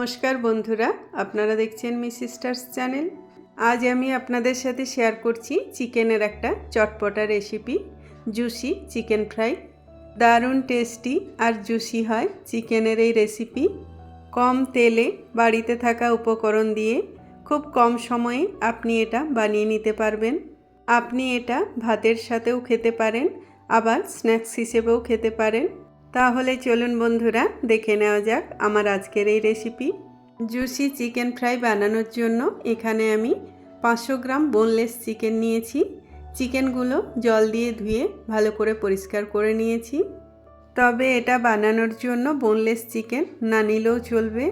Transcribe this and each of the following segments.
নমস্কার বন্ধুরা, আপনারা দেখছেন মিস সিস্টার্স চ্যানেল। আজ আমি আপনাদের সাথে শেয়ার করছি চিকেনের একটা চটপটা রেসিপি, জুসি চিকেন ফ্রাই। দারুণ টেস্টি আর জুসি হয় চিকেনের এই রেসিপি। কম তেলে বাড়িতে থাকা উপকরণ দিয়ে খুব কম সময়ে আপনি এটা বানিয়ে নিতে পারবেন। আপনি এটা ভাতের সাথেও খেতে পারেন, আবার স্ন্যাক্স হিসেবেও খেতে পারেন। তাহলে চলুন বন্ধুরা, দেখে নেওয়া যাক আমার আজকের এই রেসিপি। জুসি চিকেন ফ্রাই বানানোর জন্য এখানে আমি 500 গ্রাম বোনলেস চিকেন নিয়েছি। চিকেনগুলো জল দিয়ে ধুয়ে ভালো করে পরিষ্কার করে নিয়েছি। তবে এটা বানানোর জন্য বোনলেস চিকেন না নিলেও চলবে।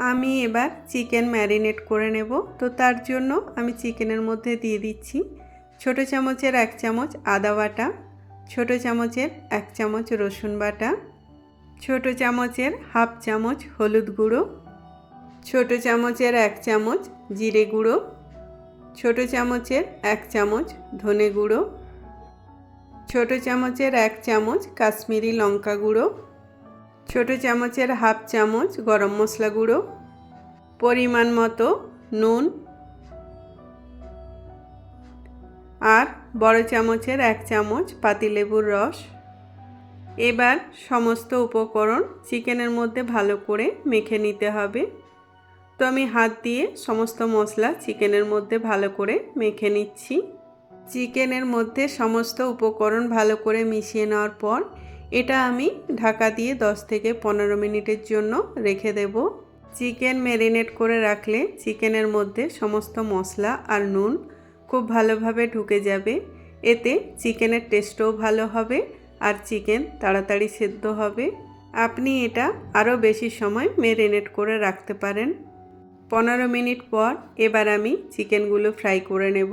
আমি এবার চিকেন ম্যারিনেট করে নেব। তো তার জন্য আমি চিকেনের মধ্যে দিয়ে দিচ্ছি ছোটো চামচের 1 চামচ আদা বাটা, ছোটো চামচের 1 চামচ রসুন বাটা, ছোটো চামচের 1/2 চামচ হলুদ গুঁড়ো, ছোটো চামচের 1 চামচ জিরে গুঁড়ো, ছোটো চামচের 1 চামচ ধনে গুঁড়ো, ছোটো চামচের 1 চামচ কাশ্মীরি লঙ্কা গুঁড়ো, ছোটো চামচের 1/2 চামচ গরম মশলা গুঁড়ো, পরিমাণ মতো নুন, আর বড় চামচের 1 চামচ পাতিলেবুর রস। এবার সমস্ত উপকরণ চিকেনের মধ্যে ভালো করে মেখে নিতে হবে। তো আমি হাত দিয়ে সমস্ত মশলা চিকেনের মধ্যে ভালো করে মেখে নিচ্ছি। চিকেনের মধ্যে সমস্ত উপকরণ ভালো করে মিশিয়ে নেওয়ার পর এটা আমি ঢাকা দিয়ে 10 থেকে 15 মিনিটের জন্য রেখে দেব। চিকেন ম্যারিনেট করে রাখলে চিকেনের মধ্যে সমস্ত মশলা আর নুন খুব ভালোভাবে ঢুকে যাবে। এতে চিকেনের টেস্টও ভালো হবে আর চিকেন তাড়াতাড়ি সেদ্ধ হবে। আপনি এটা আরও বেশি সময় ম্যারিনেট করে রাখতে পারেন। 15 মিনিট পর এবার আমি চিকেনগুলো ফ্রাই করে নেব।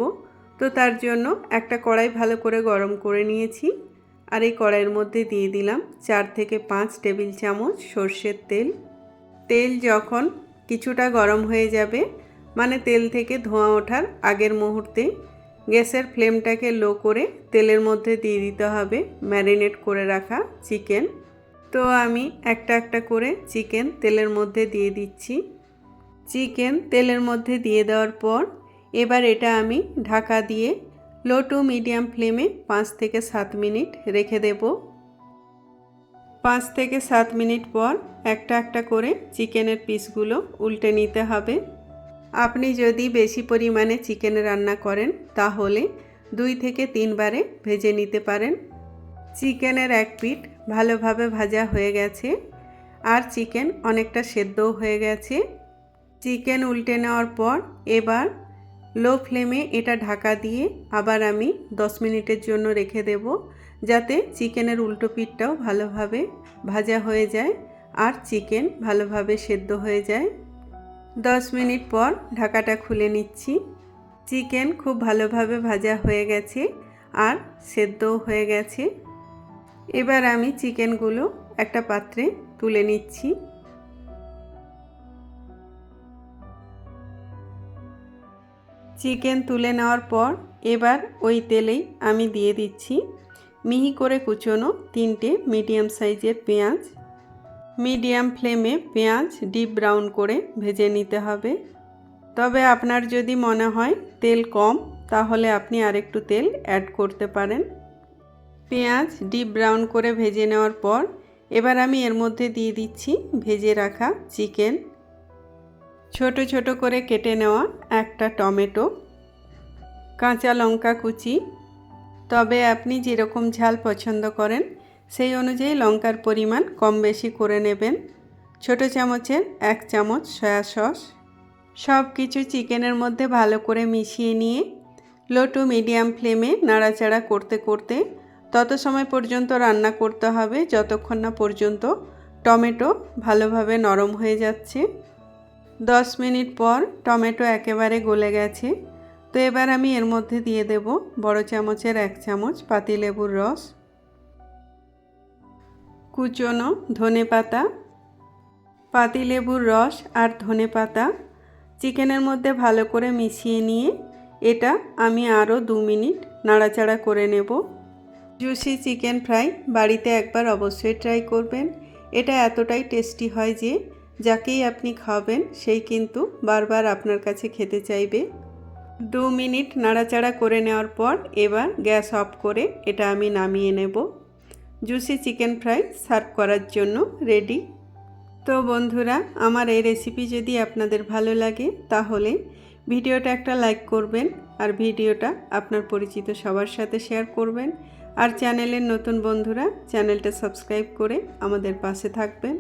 তো তার জন্য একটা কড়াই ভালো করে গরম করে নিয়েছি, আর এই কড়াইয়ের মধ্যে দিয়ে দিলাম 4 থেকে 5 টেবিল চামচ সর্ষের তেল। তেল যখন কিছুটা গরম হয়ে যাবে, মানে তেল থেকে ধোঁয়া ওঠার আগের মুহূর্তে গ্যাসের ফ্লেমটাকে লো করে তেলের মধ্যে দিয়ে দিতে হবে ম্যারিনেট করে রাখা চিকেন। তো আমি একটা একটা করে চিকেন তেলের মধ্যে দিয়ে দিচ্ছি। চিকেন তেলের মধ্যে দিয়ে দেওয়ার পর এবার এটা আমি ঢাকা দিয়ে লো টু মিডিয়াম ফ্লেমে 5 থেকে 7 মিনিট রেখে দেব। 5 থেকে 7 মিনিট পর একটা একটা করে চিকেনের পিসগুলো উল্টে নিতে হবে। আপনি যদি বেশি পরিমাণে চিকেন রান্না করেন তাহলে 2 থেকে 3 বারে ভেজে নিতে পারেন। চিকেনের এক পিঠ ভালোভাবে ভাজা হয়ে গেছে আর চিকেন অনেকটা সেদ্ধও হয়ে গেছে। চিকেন উল্টে নেওয়ার পর এবার লো ফ্লেমে এটা ঢাকা দিয়ে আবার আমি 10 মিনিটের জন্য রেখে দেব, যাতে চিকেনের উল্টো পিঠটাও ভালোভাবে ভাজা হয়ে যায় আর চিকেন ভালোভাবে সেদ্ধ হয়ে যায়। 10 মিনিট পর ঢাকাটা খুলে নিচ্ছি। চিকেন খুব ভালোভাবে ভাজা হয়ে গেছে আর সেদ্ধও হয়ে গেছে। এবার আমি চিকেনগুলো একটা পাত্রে তুলে নিচ্ছি। চিকেন তুলে নেওয়ার পর এবার ওই তেলেই আমি দিয়ে দিচ্ছি মিহি করে কুচোনো 3টে মিডিয়াম সাইজের পেঁয়াজ। মিডিয়াম ফ্লেমে পেঁয়াজ ডিপ ব্রাউন করে ভেজে নিতে হবে। তবে আপনার যদি মনে হয় তেল কম, তাহলে আপনি আরেকটু তেল অ্যাড করতে পারেন। পেঁয়াজ ডিপ ব্রাউন করে ভেজে নেওয়ার পর এবার আমি এর মধ্যে দিয়ে দিচ্ছি ভেজে রাখা চিকেন, ছোট ছোট করে কেটে নেওয়া একটা টমেটো, কাঁচা লঙ্কা কুচি। তবে আপনি যেরকম ঝাল পছন্দ করেন সেই অনুযায়ী লঙ্কার পরিমাণ কম বেশি করে নেবেন। ছোটো চামচের 1 চামচ সয়া সস। সব কিছু চিকেনের মধ্যে ভালো করে মিশিয়ে নিয়ে লো টু মিডিয়াম ফ্লেমে নাড়াচাড়া করতে করতে তত সময় পর্যন্ত রান্না করতে হবে যতক্ষণ না পর্যন্ত টমেটো ভালোভাবে নরম হয়ে যাচ্ছে। 10 মিনিট পর টমেটো একেবারে গলে গেছে। তো এবার আমি এর মধ্যে দিয়ে দেব বড় চামচের 1 চামচ পাতিলেবুর রস, কুচনো ধনেপাতা। পাতিলেবুর রস আর ধনেপাতা চিকেনের মধ্যে ভালো করে মিশিয়ে নিয়ে এটা আমি আরও 2 মিনিট নাড়াচাড়া করে নেব। জুসি চিকেন ফ্রাই বাড়িতে একবার অবশ্যই ট্রাই করবেন। এটা এতটাই টেস্টি হয় যে যাকেই আপনি খাওয়াবেন সেই কিন্তু বারবার আপনার কাছে খেতে চাইবে। 2 মিনিট নাড়াচাড়া করে নেওয়ার পর এবার গ্যাস অফ করে এটা আমি নামিয়ে নেব। জুসি চিকেন ফ্রাই সার্ভ করার জন্য রেডি। তো বন্ধুরা, আমার এই রেসিপি যদি আপনাদের ভালো লাগে তাহলে ভিডিওটা একটা লাইক করবেন আর ভিডিওটা আপনার পরিচিত সবার সাথে শেয়ার করবেন। আর চ্যানেলের নতুন বন্ধুরা চ্যানেলটা সাবস্ক্রাইব করে আমাদের পাশে থাকবেন।